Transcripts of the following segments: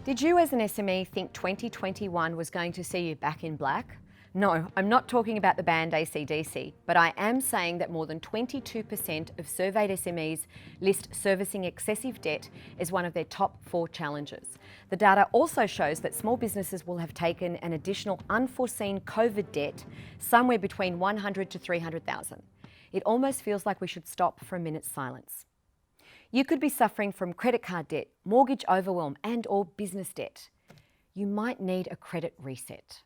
Did you as an SME think 2021 was going to see you back in black? No, I'm not talking about the band AC/DC, but I am saying that more than 22% of surveyed SMEs list servicing excessive debt as one of their top 4 challenges. The data also shows that small businesses will have taken an additional unforeseen COVID debt somewhere between 100 to 300,000. It almost feels like we should stop for a minute's silence. You could be suffering from credit card debt, mortgage overwhelm and/or business debt. You might need a credit reset.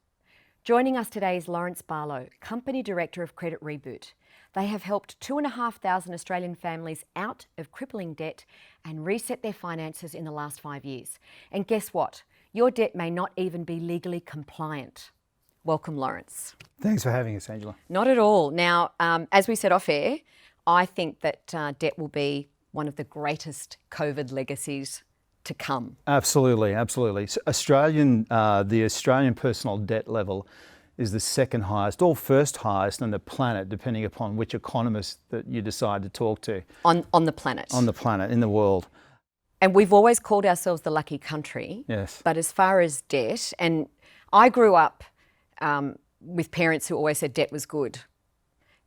Joining us today is Laurence Barlow, Company Director of Credit Reboot. They have helped 2,500 Australian families out of crippling debt and reset their finances in the last 5 years. And guess what? Your debt may not even be legally compliant. Welcome, Laurence. Thanks for having us, Angela. Not at all. Now, as we said off air, I think that debt will be one of the greatest COVID legacies to come. Absolutely, absolutely. So the Australian personal debt level is the second highest or first highest on the planet, depending upon which economist that you decide to talk to. On the planet? On the planet, in the world. And we've always called ourselves the lucky country. Yes. But as far as debt, and I grew up with parents who always said debt was good.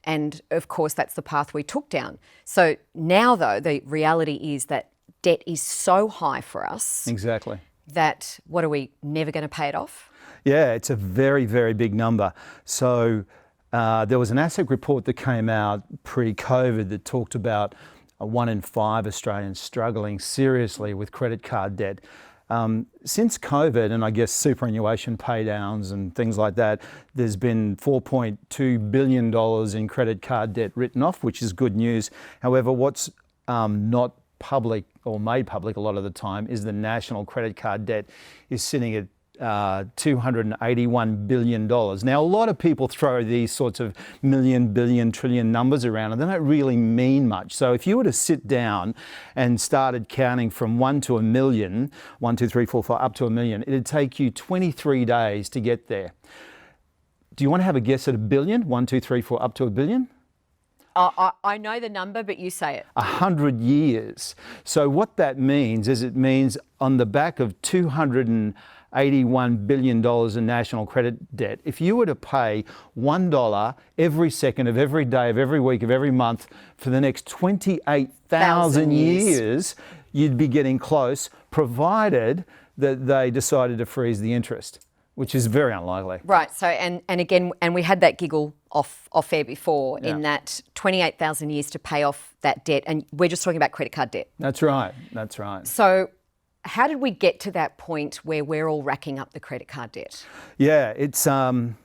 And of course, that's the path we took down. So now, though, the reality is that debt is so high for us. Exactly. That, what are we, never going to pay it off? Yeah, it's a very, very big number. So there was an ASIC report that came out pre-COVID that talked about 1 in 5 Australians struggling seriously with credit card debt. Since COVID, and I guess superannuation pay downs and things like that, there's been $4.2 billion in credit card debt written off, which is good news. However, what's not public or made public a lot of the time is the national credit card debt is sitting at $281 billion. Now, a lot of people throw these sorts of million, billion, trillion numbers around and they don't really mean much. So if you were to sit down and started counting from 1 to a million, 1, 2, 3, 4, 5, up to a million, it'd take you 23 days to get there. Do you want to have a guess at a billion? 1, 2, 3, 4, up to a billion? I know the number, but you say it. 100 years. So what that means is it means on the back of $281 billion in national credit debt, if you were to pay $1 every second of every day of every week of every month for the next 28,000 years, you'd be getting close, provided that they decided to freeze the interest, which is very unlikely. Right. So, and again, and we had that giggle off air before, in that 28,000 years to pay off that debt, and we're just talking about credit card debt. That's right. That's right. So, how did we get to that point where we're all racking up the credit card debt? Yeah, that's something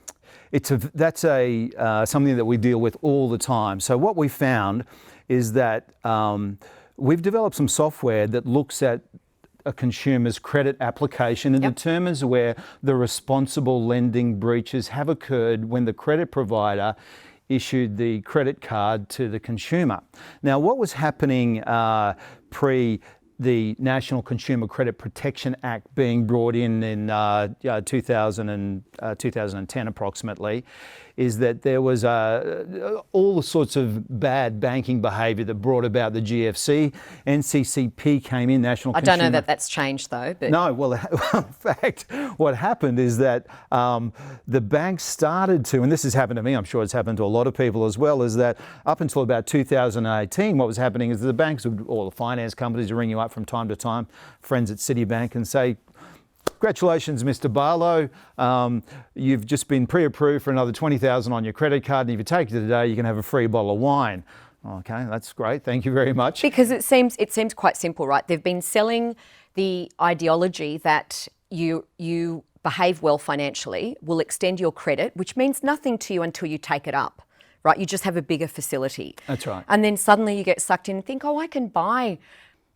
that we deal with all the time. So what we found is that we've developed some software that looks at a consumer's credit application and determines where the responsible lending breaches have occurred when the credit provider issued the credit card to the consumer. Now, what was happening pre the National Consumer Credit Protection Act being brought in 2010 approximately, is that there was all the sorts of bad banking behaviour that brought about the GFC. NCCP came in, National Consumer... I don't know that that's changed though. But... No, well, in fact, what happened is that the banks started to, and this has happened to me, I'm sure it's happened to a lot of people as well, is that up until about 2018, what was happening is the banks, or the finance companies, would ring you up from time to time, friends at Citibank, and say, congratulations, Mr. Barlow. You've just been pre-approved for another $20,000 on your credit card, and if you take it today, you can have a free bottle of wine. Okay, that's great. Thank you very much. Because it seems quite simple, right? They've been selling the ideology that you behave well financially will extend your credit, which means nothing to you until you take it up, right? You just have a bigger facility. That's right. And then suddenly you get sucked in and think, oh, I can buy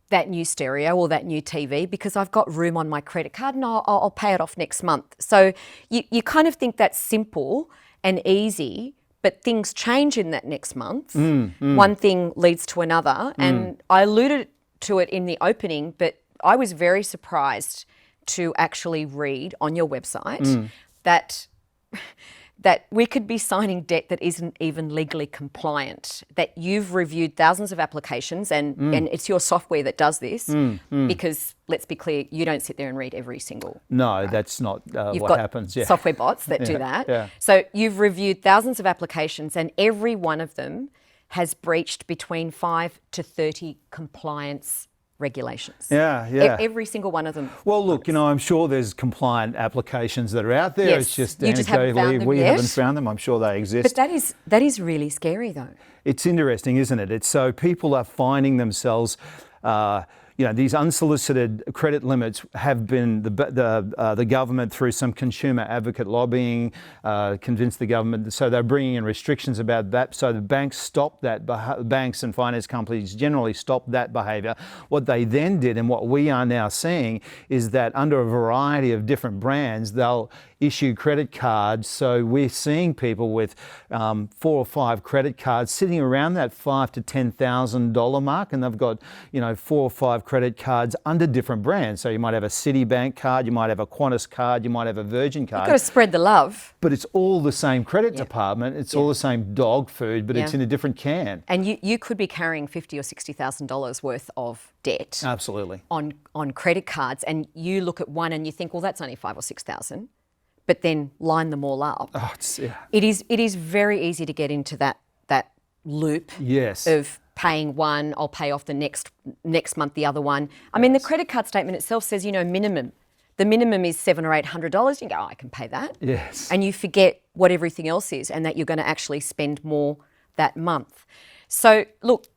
that new stereo or that new TV because I've got room on my credit card and I'll pay it off next month. So you kind of think that's simple and easy, but things change in that next month. One thing leads to another. And I alluded to it in the opening, but I was very surprised to actually read on your website that that we could be signing debt that isn't even legally compliant, that you've reviewed thousands of applications and it's your software that does this because, let's be clear, you don't sit there and read every single... No, that's not You've what got happens. Yeah. software bots that do that. Yeah. So you've reviewed thousands of applications and every one of them has breached between 5 to 30 compliance regulations. Yeah. Every single one of them. Well, look, I'm sure there's compliant applications that are out there. Yes. It's just You just haven't found anecdotally them we yet. haven't found them. I'm sure they exist. But that is really scary, though. It's interesting, isn't it? It's so people are finding themselves, these unsolicited credit limits have been the government through some consumer advocate lobbying convinced the government. So they're bringing in restrictions about that. So the banks stopped that. Banks and finance companies generally stopped that behaviour. What they then did, and what we are now seeing, is that under a variety of different brands, they'll issue credit cards. So we're seeing people with 4 or 5 credit cards sitting around that $5,000 to $10,000 mark, and they've got 4 or 5 credit cards under different brands. So you might have a Citibank card, you might have a Qantas card, you might have a Virgin card. You've got to spread the love. But it's all the same credit department. It's all the same dog food, but it's in a different can. And you could be carrying $50,000 or $60,000 worth of debt. Absolutely. On credit cards, and you look at one and you think, well, that's only $5,000 or $6,000. But then line them all up. Oh, it is very easy to get into that loop of paying one, I'll pay off the next month the other one. I mean, the credit card statement itself says, minimum. The minimum is $700 or $800. You go, I can pay that. Yes. And you forget what everything else is and that you're going to actually spend more that month. So look,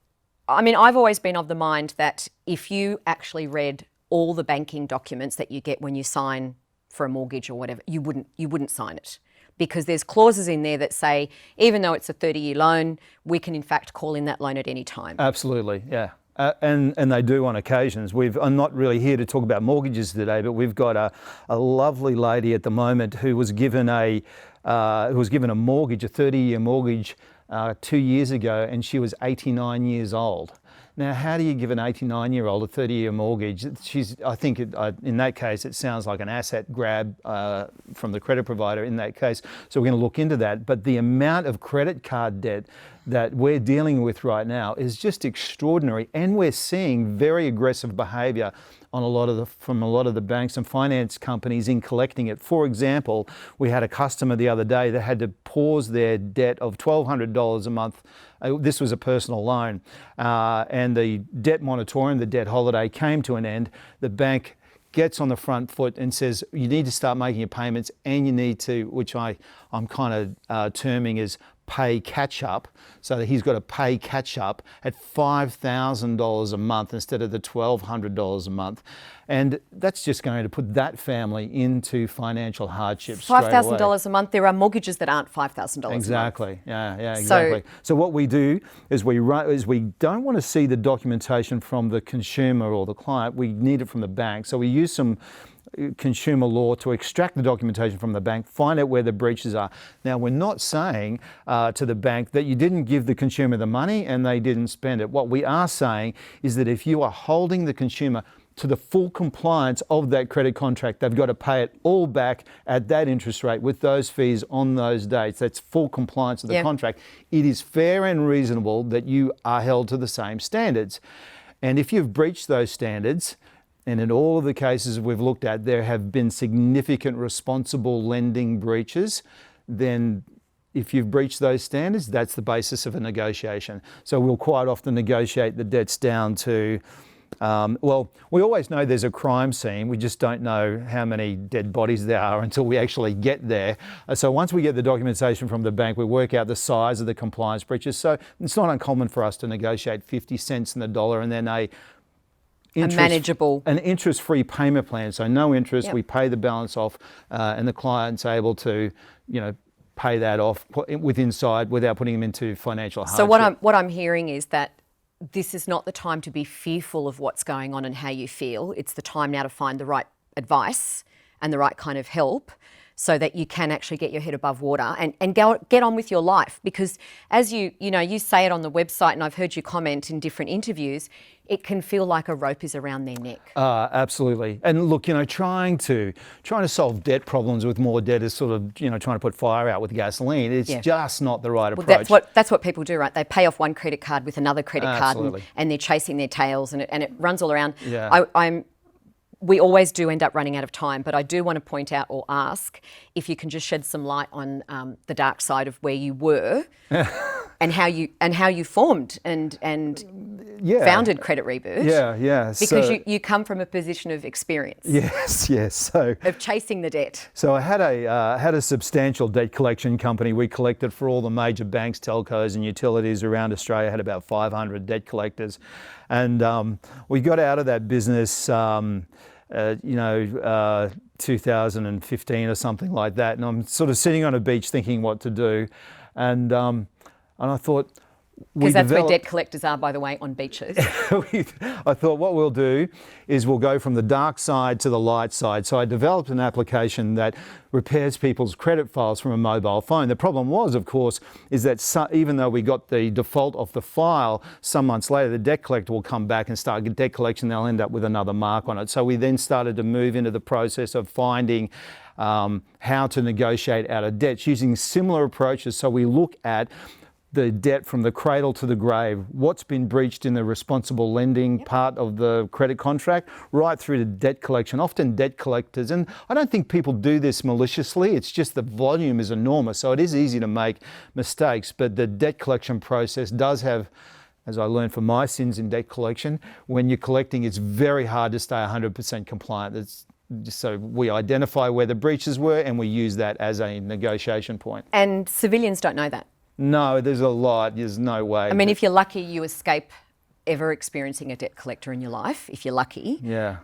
I mean, I've always been of the mind that if you actually read all the banking documents that you get when you sign for a mortgage or whatever, you wouldn't sign it, because there's clauses in there that say, even though it's a 30-year loan, we can in fact call in that loan at any time. Absolutely, yeah. And they do on occasions. I'm not really here to talk about mortgages today, but we've got a lovely lady at the moment who was given a mortgage, a 30-year mortgage, 2 years ago, and she was 89 years old. Now, how do you give an 89-year-old a 30-year mortgage? I think in that case, it sounds like an asset grab from the credit provider in that case. So we're going to look into that. But the amount of credit card debt that we're dealing with right now is just extraordinary. And we're seeing very aggressive behaviour from a lot of the banks and finance companies in collecting it. For example, we had a customer the other day that had to pause their debt of $1,200 a month. This was a personal loan, and the debt moratorium, the debt holiday, came to an end. The bank gets on the front foot and says, you need to start making your payments, and you need to, which I'm kind of terming as pay catch up, so that he's got to pay catch up at $5,000 a month instead of the $1,200 a month. And that's just going to put that family into financial hardship straight away. $5,000 a month. There are mortgages that aren't $5,000 a month. Exactly. Yeah, exactly. So what we do is we don't want to see the documentation from the consumer or the client. We need it from the bank. So we use some consumer law to extract the documentation from the bank, find out where the breaches are. Now, we're not saying to the bank that you didn't give the consumer the money and they didn't spend it. What we are saying is that if you are holding the consumer to the full compliance of that credit contract, they've got to pay it all back at that interest rate with those fees on those dates. That's full compliance of the contract. It is fair and reasonable that you are held to the same standards. And if you've breached those standards, and in all of the cases we've looked at, there have been significant responsible lending breaches, then if you've breached those standards, that's the basis of a negotiation. So we'll quite often negotiate the debts down to, we always know there's a crime scene. We just don't know how many dead bodies there are until we actually get there. So once we get the documentation from the bank, we work out the size of the compliance breaches. So it's not uncommon for us to negotiate 50 cents in the dollar and then an interest-free payment plan. So no interest, we pay the balance off, and the client's able to, pay that off without putting them into financial hardship. So what I'm hearing is that this is not the time to be fearful of what's going on and how you feel. It's the time now to find the right advice and the right kind of help. so that you can actually get your head above water and get on with your life. Because as you say it on the website, and I've heard you comment in different interviews, it can feel like a rope is around their neck. Absolutely. And look, trying to solve debt problems with more debt is sort of, trying to put fire out with gasoline. It's just not the right approach. That's what people do, right? They pay off one credit card with another credit card, and they're chasing their tails, and it runs all around. Yeah. We always do end up running out of time, but I do want to point out or ask if you can just shed some light on the dark side of where you were and how you formed and founded Credit Reboot. Yeah. Because you come from a position of experience. Yes. So of chasing the debt. So I had a substantial debt collection company. We collected for all the major banks, telcos, and utilities around Australia. Had about 500 debt collectors, and we got out of that business. 2015 or something like that, and I'm sort of sitting on a beach thinking what to do, and I thought, because that's where debt collectors are, by the way, on beaches. I thought what we'll do is we'll go from the dark side to the light side. So I developed an application that repairs people's credit files from a mobile phone. The problem was, of course, is that even though we got the default off the file, some months later the debt collector will come back and start debt collection. They'll end up with another mark on it. So we then started to move into the process of finding how to negotiate out of debts using similar approaches. So we look at the debt from the cradle to the grave, what's been breached in the responsible lending part of the credit contract, right through to debt collection. Often debt collectors, and I don't think people do this maliciously, it's just the volume is enormous, so it is easy to make mistakes, but the debt collection process does have, as I learned from my sins in debt collection, when you're collecting, it's very hard to stay 100% compliant. So we identify where the breaches were and we use that as a negotiation point. And civilians don't know that. No, there's a lot. There's no way. I mean, if you're lucky, you escape ever experiencing a debt collector in your life, if you're lucky. Yeah.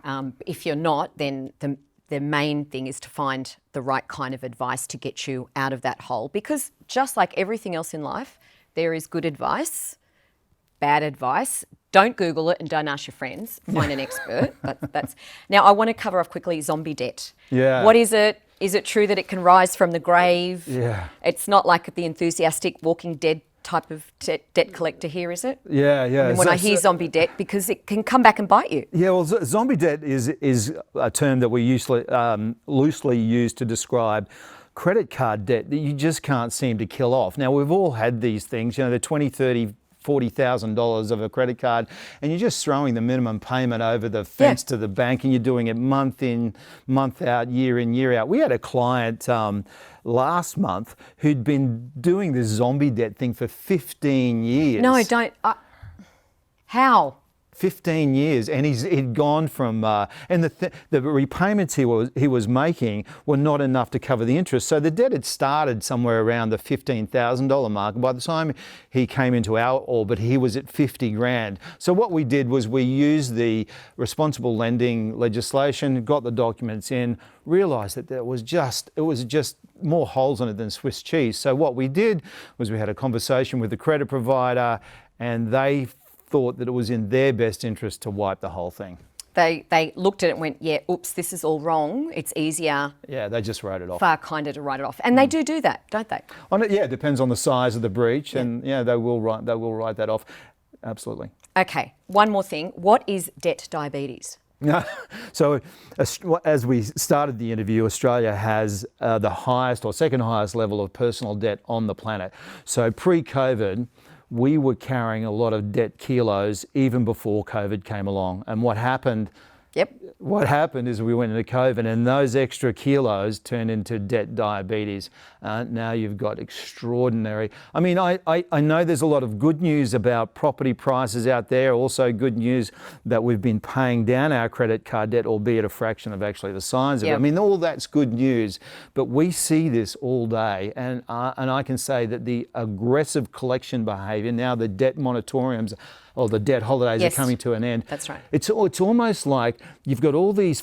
If you're not, then the main thing is to find the right kind of advice to get you out of that hole. Because just like everything else in life, there is good advice, bad advice. Don't Google it and don't ask your friends. Find an expert. That's. Now, I want to cover off quickly zombie debt. Yeah. What is it? Is it true that it can rise from the grave? Yeah. It's not like the enthusiastic Walking Dead type of debt collector here, is it? Yeah. I mean, when I hear zombie debt, because it can come back and bite you. Yeah, well, zombie debt is a term that we usually loosely use to describe credit card debt that you just can't seem to kill off. Now, we've all had these things, the $20,000, $30,000, $40,000 of a credit card, and you're just throwing the minimum payment over the fence to the bank, and you're doing it month in, month out, year in, year out. We had a client last month who'd been doing this zombie debt thing for 15 years. No, don't. How? 15 years, and he'd gone from and the repayments he was making were not enough to cover the interest. So the debt had started somewhere around the $15,000 mark. By the time he came into our orbit, he was at 50 grand. So what we did was we used the responsible lending legislation, got the documents in, realised that it was just more holes in it than Swiss cheese. So what we did was we had a conversation with the credit provider, and they thought that it was in their best interest to wipe the whole thing. They looked at it and went, yeah, oops, this is all wrong. It's easier. Yeah, they just wrote it off. Far kinder to write it off. And they do that, don't they? Yeah, it depends on the size of the breach, and they will write that off. Absolutely. Okay, one more thing. What is debt diabetes? So as we started the interview, Australia has the highest or second highest level of personal debt on the planet. So pre-COVID, we were carrying a lot of debt kilos even before COVID came along. And what happened is we went into COVID, and those extra kilos turned into debt diabetes. Now you've got extraordinary. I mean, I know there's a lot of good news about property prices out there, also good news that we've been paying down our credit card debt, albeit a fraction of actually the size of it. I mean, all that's good news, but we see this all day, and I can say that the aggressive collection behaviour, now the debt moratoriums, or the debt holidays are coming to an end. That's right. It's almost like you've got all these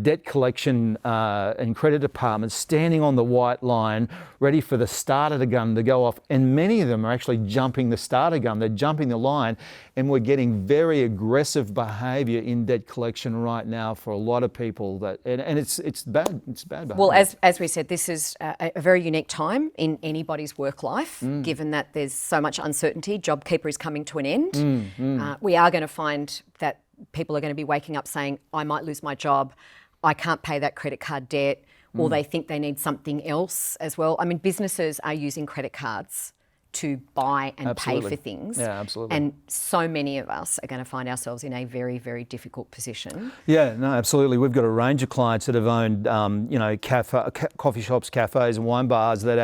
debt collection and credit departments standing on the white line, ready for the starter gun to go off. And many of them are actually jumping the starter gun. They're jumping the line, and we're getting very aggressive behaviour in debt collection right now for a lot of people. And it's bad. It's bad behaviour. Well, as we said, this is a very unique time in anybody's work life, given that there's so much uncertainty. JobKeeper is coming to an end. We are going to find that people are going to be waking up saying, I might lose my job, I can't pay that credit card debt, or they think they need something else as well. I mean, businesses are using credit cards to buy and pay for things. Yeah, absolutely. And so many of us are going to find ourselves in a very, very difficult position. Yeah, no, absolutely. We've got a range of clients that have owned, coffee shops, cafes and wine bars that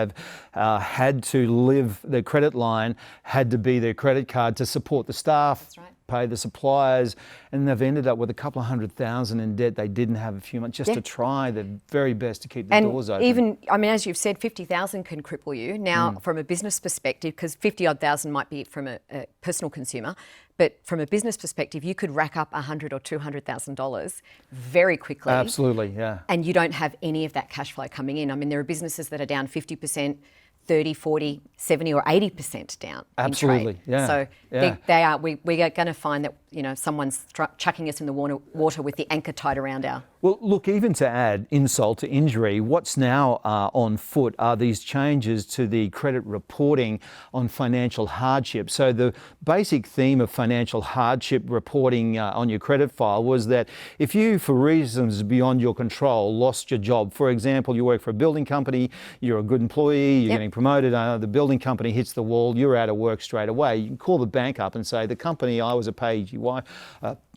have had to live their credit line, had to be their credit card to support the staff. That's right. Pay the suppliers, and they've ended up with a couple of $100,000 in debt they didn't have a few months, just to try their very best to keep the doors open. Even, I mean, as you've said, 50,000 can cripple you. Now, from a business perspective, because 50-odd thousand might be from a personal consumer, but from a business perspective, you could rack up $100,000 or $200,000 very quickly. Absolutely, yeah. And you don't have any of that cash flow coming in. I mean, there are businesses that are down 50%, 30, 40, 70 or 80% down. Absolutely, in trade. yeah. So yeah. we are going to find that, you know, someone's chucking us in the water with the anchor tied around our... Well, look, even to add insult to injury, what's now on foot are these changes to the credit reporting on financial hardship. So the basic theme of financial hardship reporting on your credit file was that if you, for reasons beyond your control, lost your job, for example, you work for a building company, you're a good employee, you're getting promoted, the building company hits the wall, you're out of work straight away. You can call the bank up and say, the company I was a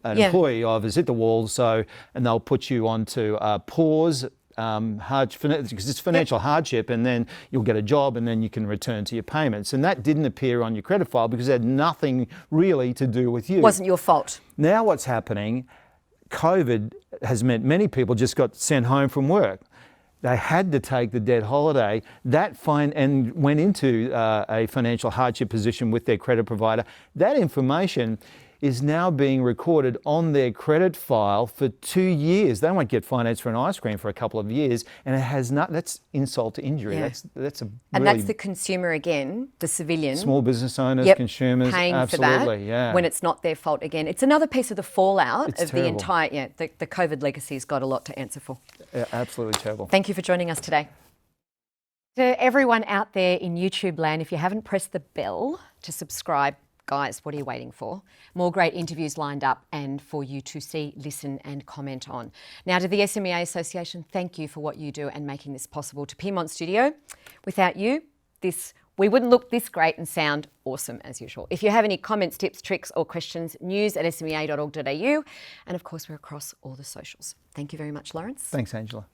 an employee of has hit the wall, and they'll put you onto pause, because it's financial hardship, and then you'll get a job and then you can return to your payments. And that didn't appear on your credit file because it had nothing really to do with you. It wasn't your fault. Now what's happening, COVID has meant many people just got sent home from work. They had to take the debt holiday, and went into a financial hardship position with their credit provider. That information is now being recorded on their credit file for 2 years. They won't get financed for an ice cream for a couple of years, and it has not. That's insult to injury. Yeah. That's that's the consumer again, the civilian. Small business owners, consumers, paying absolutely, for that when it's not their fault again. It's another piece of the fallout of the entire. The COVID legacy's got a lot to answer for. Yeah, absolutely terrible. Thank you for joining us today. To everyone out there in YouTube land, if you haven't pressed the bell to subscribe, guys, what are you waiting for? More great interviews lined up and for you to see, listen and comment on. Now to the SMEA Association, thank you for what you do and making this possible. To Piedmont Studio, without you, we wouldn't look this great and sound awesome as usual. If you have any comments, tips, tricks or questions, news@smea.org.au, and of course we're across all the socials. Thank you very much, Laurence. Thanks, Angela.